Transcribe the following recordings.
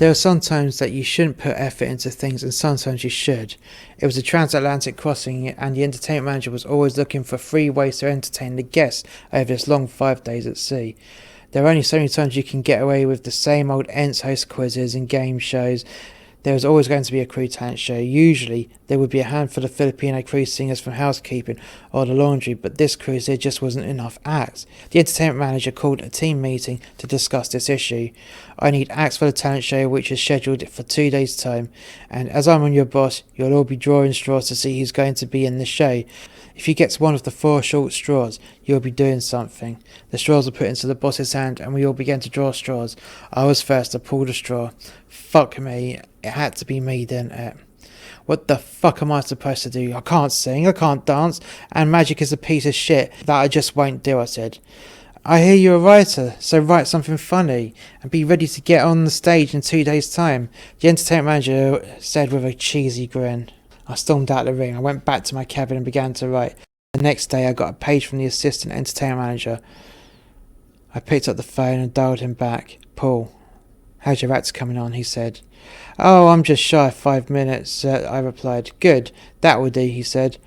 There are sometimes that you shouldn't put effort into things and sometimes you should. It was a transatlantic crossing and the entertainment manager was always looking for free ways to entertain the guests over this long 5 days at sea. There are only so many times you can get away with the same old Ents host quizzes and game shows. There was always going to be a crew talent show. Usually there would be a handful of Filipino crew singers from housekeeping or the laundry, but this cruise there just wasn't enough acts. The entertainment manager called a team meeting to discuss this issue. I need acts for the talent show, which is scheduled for 2 days' time, and as I'm on your boss, you'll all be drawing straws to see who's going to be in the show. If you get one of the 4 short straws, you'll be doing something. The straws were put into the boss's hand and we all began to draw straws. I was first to pull the straw. Fuck me, it had to be me, didn't it? What the fuck am I supposed to do? I can't sing, I can't dance, and magic is a piece of shit that I just won't do, I said. I hear you're a writer, so write something funny and be ready to get on the stage in 2 days' time, the entertainment manager said with a cheesy grin. I stormed out of the ring. I went back to my cabin and began to write. The next day I got a page from the assistant entertainment manager. I picked up the phone and dialed him back. Paul, how's your acts coming on? He said. Oh, I'm just shy of 5 minutes, I replied. Good, that will do, he said.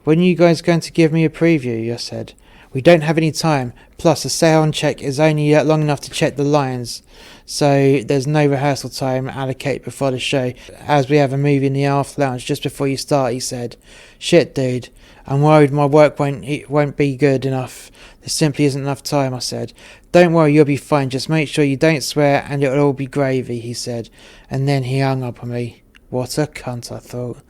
When are you guys going to give me a preview? I said. We don't have any time, plus the sound check is only long enough to check the lines, so there's no rehearsal time allocated before the show, as we have a movie in the aft lounge just before you start, he said. Shit, dude, I'm worried my work won't be good enough. There simply isn't enough time, I said. Don't worry, you'll be fine, just make sure you don't swear and it'll all be gravy, he said, and then he hung up on me. What a cunt, I thought.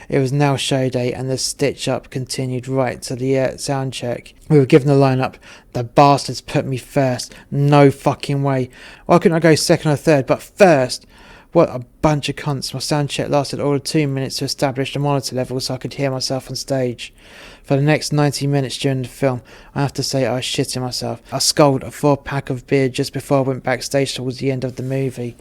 It was now show day and the stitch-up continued right to the sound check. We were given the line-up. The bastards put me first. No fucking way. Why couldn't I go second or third, but first? What a bunch of cunts. My sound check lasted all of 2 minutes to establish the monitor level so I could hear myself on stage. For the next 90 minutes during the film, I have to say I was shitting myself. I sculled a 4-pack of beer just before I went backstage towards the end of the movie.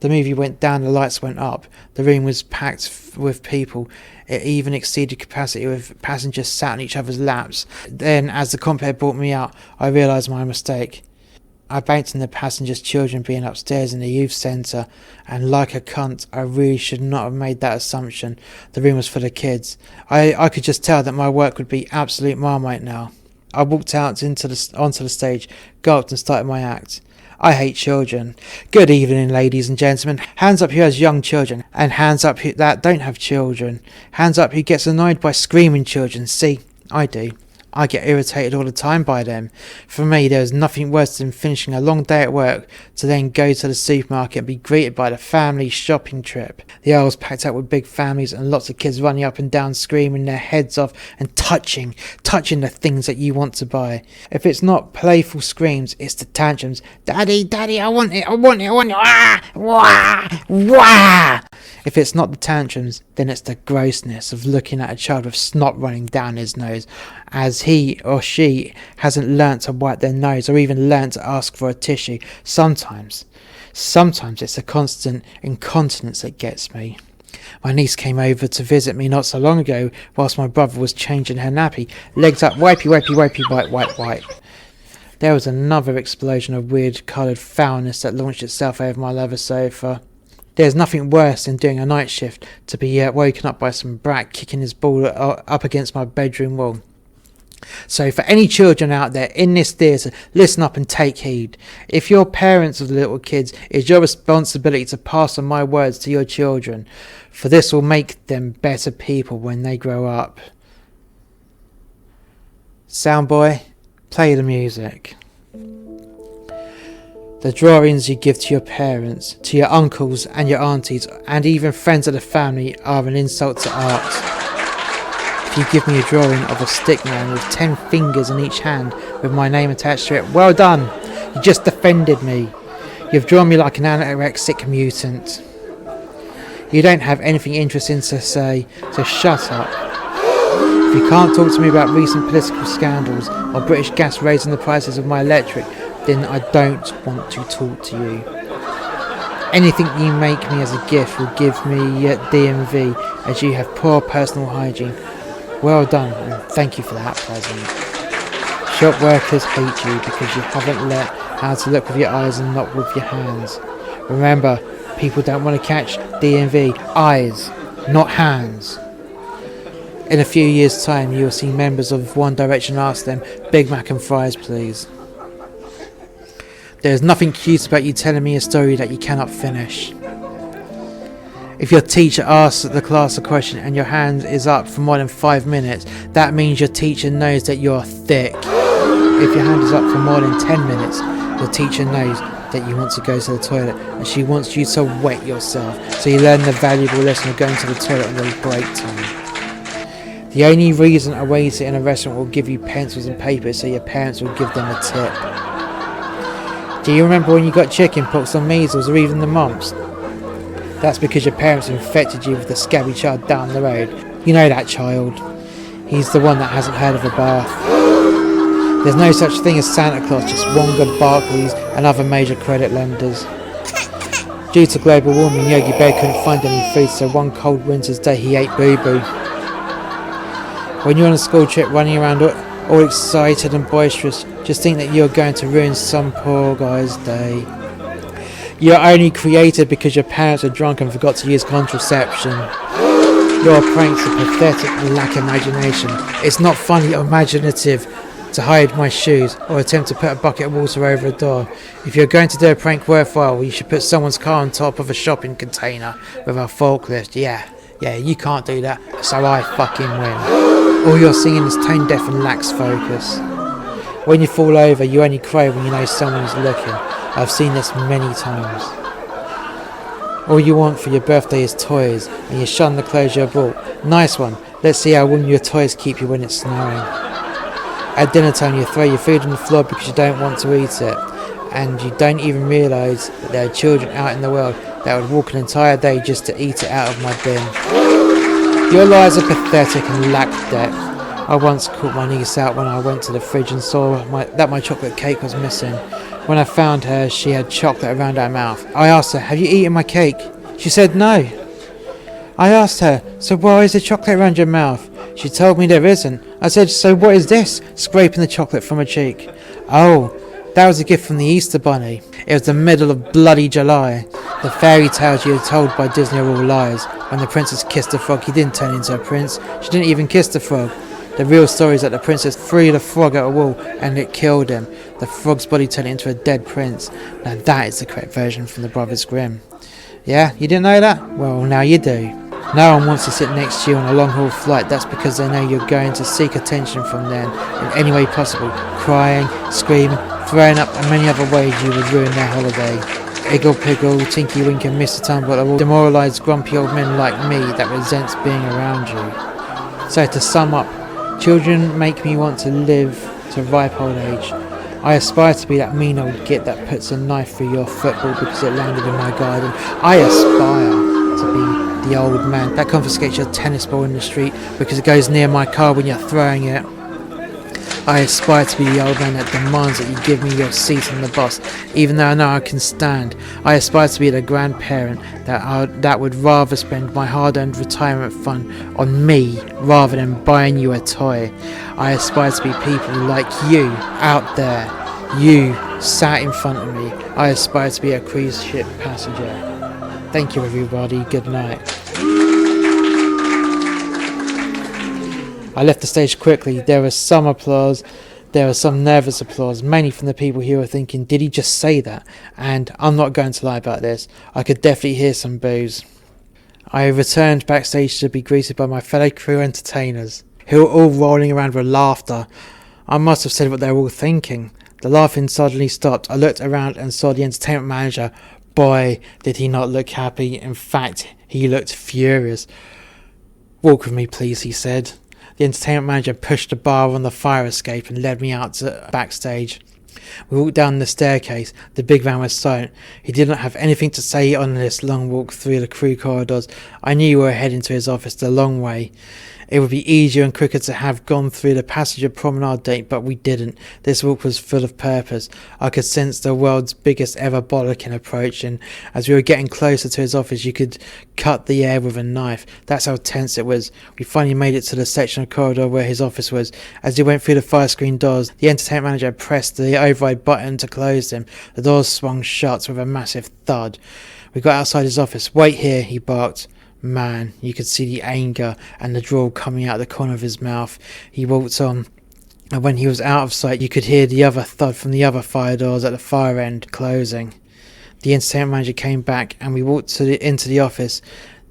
The movie went down, the lights went up. The room was packed with people. It even exceeded capacity with passengers sat on each other's laps. Then, as the compere brought me out, I realised my mistake. I banked on the passengers' children being upstairs in the youth centre, and like a cunt, I really should not have made that assumption. The room was full of kids. I could just tell that my work would be absolute marmite now. I walked out onto the stage, gulped and started my act. I hate children. Good evening, ladies and gentlemen. Hands up who has young children, and hands up who that don't have children. Hands up who gets annoyed by screaming children. See, I do. I get irritated all the time by them. For me, there is nothing worse than finishing a long day at work to then go to the supermarket and be greeted by the family shopping trip. The aisles packed out with big families and lots of kids running up and down screaming their heads off and touching the things that you want to buy. If it's not playful screams, it's the tantrums. Daddy, daddy, I want it, I want it, I want it. Wah, wah, wah. If it's not the tantrums, then it's the grossness of looking at a child with snot running down his nose as he or she hasn't learnt to wipe their nose or even learnt to ask for a tissue. Sometimes it's the constant incontinence that gets me. My niece came over to visit me not so long ago whilst my brother was changing her nappy. Legs up, wipey, wipey, wipey, wipe, wipe, wipe. There was another explosion of weird coloured foulness that launched itself over my leather sofa. There's nothing worse than doing a night shift to be woken up by some brat kicking his ball up against my bedroom wall. So for any children out there in this theatre, listen up and take heed. If you're parents of the little kids, it's your responsibility to pass on my words to your children, for this will make them better people when they grow up. Soundboy, play the music. The drawings you give to your parents, to your uncles and your aunties, and even friends of the family are an insult to art. If you give me a drawing of a stick man with 10 fingers in each hand with my name attached to it, well done! You just offended me. You've drawn me like an anorexic mutant. You don't have anything interesting to say, so shut up. If you can't talk to me about recent political scandals or British Gas raising the prices of my electric, then I don't want to talk to you. Anything you make me as a gift will give me DMV, as you have poor personal hygiene. Well done, and thank you for that present. Shop workers hate you because you haven't learnt how to look with your eyes and not with your hands. Remember, People don't want to catch DMV. Eyes, not hands. In a few years' time, you will see members of One Direction ask them, Big Mac and fries, please. There is nothing cute about you telling me a story that you cannot finish. If your teacher asks the class a question and your hand is up for more than 5 minutes, that means your teacher knows that you're thick. If your hand is up for more than 10 minutes, your teacher knows that you want to go to the toilet and she wants you to wet yourself, so you learn the valuable lesson of going to the toilet on the break time. The only reason a waiter in a restaurant will give you pencils and paper is so your parents will give them a tip. Do you remember when you got chickenpox or measles or even the mumps? That's because your parents infected you with the scabby child down the road. You know that child. He's the one that hasn't heard of a bath. There's no such thing as Santa Claus, just Wonga, Barclays and other major credit lenders. Due to global warming, Yogi Bear couldn't find any food, so one cold winter's day he ate boo-boo. When you're on a school trip running around all excited and boisterous, just think that you're going to ruin some poor guy's day. You're only created because your parents are drunk and forgot to use contraception. Your pranks are pathetic and lack imagination. It's not funny or imaginative to hide my shoes or attempt to put a bucket of water over a door. If you're going to do a prank worthwhile, you should put someone's car on top of a shopping container with a forklift. Yeah, you can't do that, so I fucking win. All you're singing is tone deaf and lacks focus. When you fall over, you only cry when you know someone's looking. I've seen this many times. All you want for your birthday is toys, and you shun the clothes you bought. Nice one. Let's see how warm your toys keep you when it's snowing. At dinner time, you throw your food on the floor because you don't want to eat it, and you don't even realise that there are children out in the world that would walk an entire day just to eat it out of my bin. Your lies are pathetic and lack depth. I once caught my niece out when I went to the fridge and saw that my chocolate cake was missing. When I found her, she had chocolate around her mouth. I asked her, "Have you eaten my cake?" She said no. I asked her, "So why is there chocolate around your mouth?" She told me there isn't. I said, "So what is this?" Scraping the chocolate from her cheek. "Oh, that was a gift from the Easter Bunny. It was the middle of bloody July. The fairy tales you were told by Disney are all lies. When the princess kissed the frog, he didn't turn into a prince. She didn't even kiss the frog. The real story is that the princess threw the frog at a wall and it killed him. The frog's body turned into a dead prince. Now that is the correct version from the Brothers Grimm. Yeah, you didn't know that? Well, now you do. No one wants to sit next to you on a long-haul flight. That's because they know you're going to seek attention from them in any way possible. Crying, screaming, throwing up, and many other ways you would ruin their holiday. Iggle Piggle, Tinky Winky and Mr. Tumble are all demoralised, grumpy old men like me that resents being around you. So to sum up, children make me want to live to ripe old age. I aspire to be that mean old git that puts a knife through your football because it landed in my garden. I aspire to be the old man that confiscates your tennis ball in the street because it goes near my car when you're throwing it. I aspire to be the old man that demands that you give me your seat on the bus, even though I know I can stand. I aspire to be the grandparent that would rather spend my hard-earned retirement fund on me rather than buying you a toy. I aspire to be people like you out there. You sat in front of me. I aspire to be a cruise ship passenger. Thank you, everybody. Good night. I left the stage quickly. There was some applause. There was some nervous applause, mainly from the people who were thinking, did he just say that? And I'm not going to lie about this. I could definitely hear some boos. I returned backstage to be greeted by my fellow crew entertainers, who were all rolling around with laughter. I must have said what they were all thinking. The laughing suddenly stopped. I looked around and saw the entertainment manager. Boy, did he not look happy. In fact, he looked furious. "Walk with me, please," he said. The entertainment manager pushed the bar on the fire escape and led me out to backstage. We walked down the staircase. The big man was silent. He did not have anything to say on this long walk through the crew corridors. I knew we were heading to his office the long way. It would be easier and quicker to have gone through the passenger promenade date, but we didn't. This walk was full of purpose. I could sense the world's biggest ever bollocking approaching. As we were getting closer to his office, you could cut the air with a knife. That's how tense it was. We finally made it to the section of corridor where his office was. As he went through the fire screen doors, the entertainment manager pressed the override button to close them. The doors swung shut with a massive thud. We got outside his office. "Wait here," he barked. Man, you could see the anger and the drawl coming out of the corner of his mouth. He walked on, and when he was out of sight, you could hear the other thud from the other fire doors at the far end closing. The entertainment manager came back, and we walked into the office.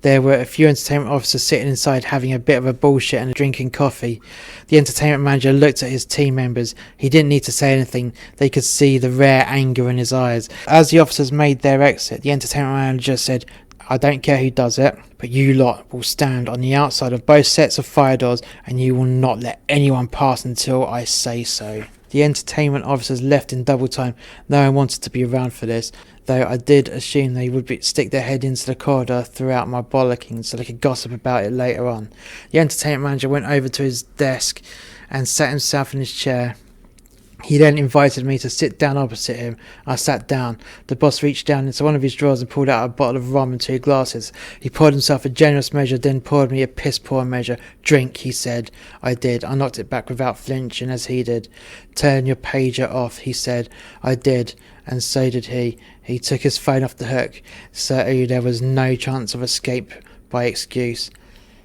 There were a few entertainment officers sitting inside having a bit of a bullshit and drinking coffee. The entertainment manager looked at his team members. He didn't need to say anything. They could see the rare anger in his eyes. As the officers made their exit, the entertainment manager said, "I don't care who does it, but you lot will stand on the outside of both sets of fire doors, and you will not let anyone pass until I say so." The entertainment officers left in double time. No one wanted to be around for this, though I did assume they would stick their head into the corridor throughout my bollocking so they could gossip about it later on. The entertainment manager went over to his desk and sat himself in his chair. He then invited me to sit down opposite him. I sat down. The boss reached down into one of his drawers and pulled out a bottle of rum and 2 glasses. He poured himself a generous measure, then poured me a piss-poor measure. "Drink," he said. I did. I knocked it back without flinching as he did. "Turn your pager off," he said. I did, and so did he. He took his phone off the hook. Certainly there was no chance of escape by excuse.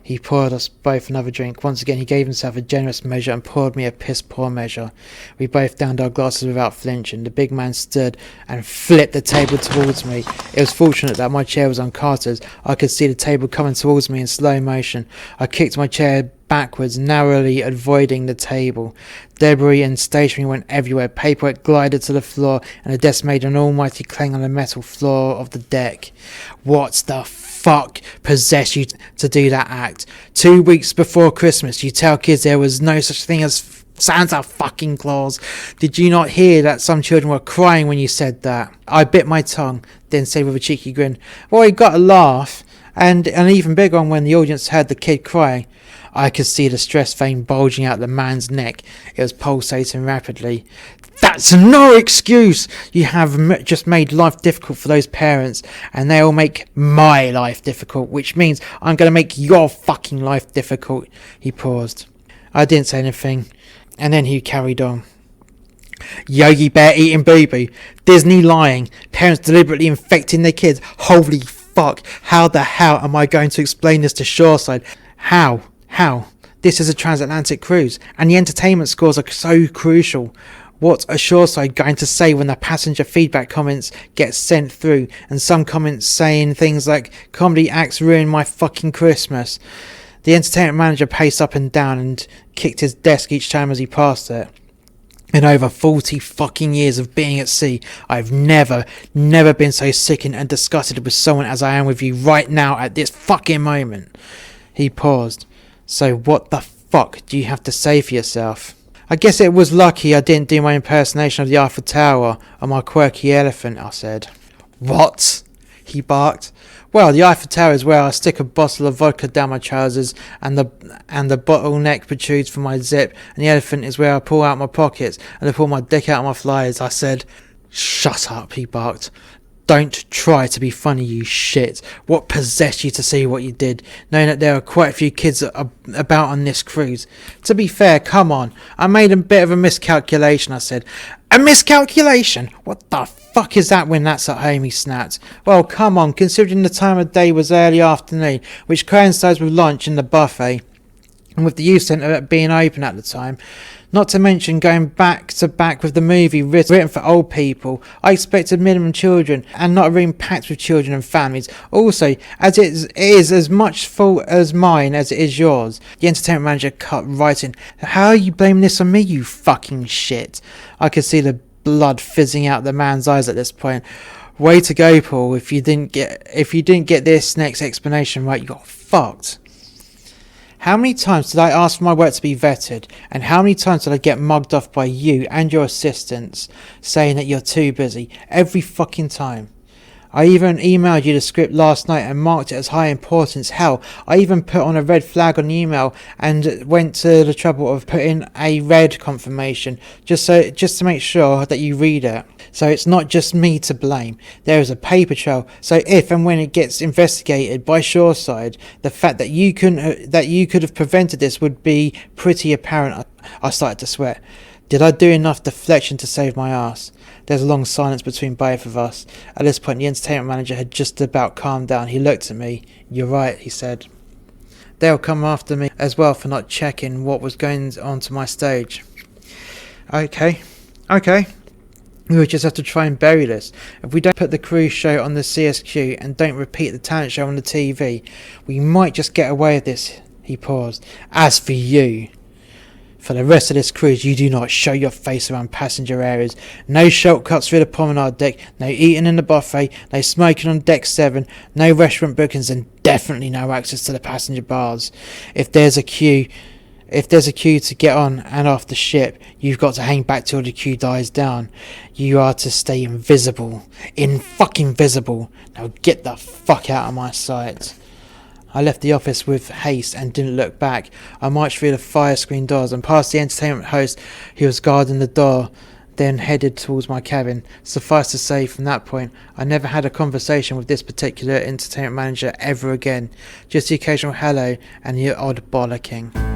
He poured us both another drink. Once again he gave himself a generous measure and poured me a piss-poor measure. We both downed our glasses without flinching. The big man stood and flipped the table towards me. It was fortunate that my chair was on Carter's. I could see the table coming towards me in slow motion. I kicked my chair backwards, narrowly avoiding the table. Debris and stationery went everywhere. Paperwork glided to the floor, and the desk made an almighty clang on the metal floor of the deck. What the fuck possessed you to do that act? 2 weeks before Christmas, you tell kids there was no such thing as Santa fucking Claus. Did you not hear that some children were crying when you said that? I bit my tongue, then said with a cheeky grin, "Well, you got a laugh, and an even bigger one when the audience heard the kid crying." I could see the stress vein bulging out the man's neck. It was pulsating rapidly. "That's no excuse! You have just made life difficult for those parents, and they'll make my life difficult, which means I'm going to make your fucking life difficult." He paused. I didn't say anything, and then he carried on. "Yogi Bear eating boo-boo, Disney lying, parents deliberately infecting their kids. Holy fuck, how the hell am I going to explain this to Shoreside? How? This is a transatlantic cruise, and the entertainment scores are so crucial. What's a Shoreside going to say when the passenger feedback comments get sent through, and some comments saying things like, 'Comedy acts ruin my fucking Christmas'?" The entertainment manager paced up and down and kicked his desk each time as he passed it. "In over 40 fucking years of being at sea, I've never been so sickened and disgusted with someone as I am with you right now at this fucking moment." He paused. "So what the fuck do you have to say for yourself?" "I guess it was lucky I didn't do my impersonation of the Eiffel Tower or my quirky elephant," I said. "What?" he barked. "Well, the Eiffel Tower is where I stick a bottle of vodka down my trousers, and the bottleneck protrudes from my zip, and the elephant is where I pull out my pockets, and I pull my dick out of my flyers," I said. "Shut up," he barked. "Don't try to be funny, you shit. What possessed you to say what you did, knowing that there are quite a few kids about on this cruise? To be fair, come on. I made a bit of a miscalculation," I said. "A miscalculation? What the fuck is that when that's at home?" he snapped. "Well, come on, considering the time of day was early afternoon, which coincides with lunch in the buffet, and with the youth centre being open at the time. Not to mention going back to back with the movie written for old people. I expected minimum children, and not a room packed with children and families. Also, as it is as much fault as mine as it is yours." The entertainment manager cut right in. "How are you blaming this on me, you fucking shit?" I could see the blood fizzing out the man's eyes at this point. "Way to go, Paul. If you didn't get this next explanation right, you got fucked. How many times did I ask for my work to be vetted, and how many times did I get mugged off by you and your assistants, saying that you're too busy? Every fucking time. I even emailed you the script last night and marked it as high importance. Hell, I even put on a red flag on the email and went to the trouble of putting a red confirmation just to make sure that you read it. So it's not just me to blame. There is a paper trail. So if and when it gets investigated by Shoreside, the fact that you could have prevented this would be pretty apparent. I started to sweat. Did I do enough deflection to save my ass? There's a long silence between both of us. At this point, the entertainment manager had just about calmed down. He looked at me. "You're right," he said. "They'll come after me as well for not checking what was going on to my stage." Okay. We would just have to try and bury this. If we don't put the cruise show on the CSQ and don't repeat the talent show on the TV, we might just get away with this. He paused. "As for you, for the rest of this cruise, you do not show your face around passenger areas. No shortcuts through the promenade deck, no eating in the buffet, no smoking on deck 7, no restaurant bookings, and definitely no access to the passenger bars. If there's a queue to get on and off the ship, you've got to hang back till the queue dies down. You are to stay invisible. Fucking visible. Now get the fuck out of my sight." I left the office with haste and didn't look back. I marched through the fire screen doors and past the entertainment host who was guarding the door, then headed towards my cabin. Suffice to say, from that point, I never had a conversation with this particular entertainment manager ever again. Just the occasional hello and the odd bollocking.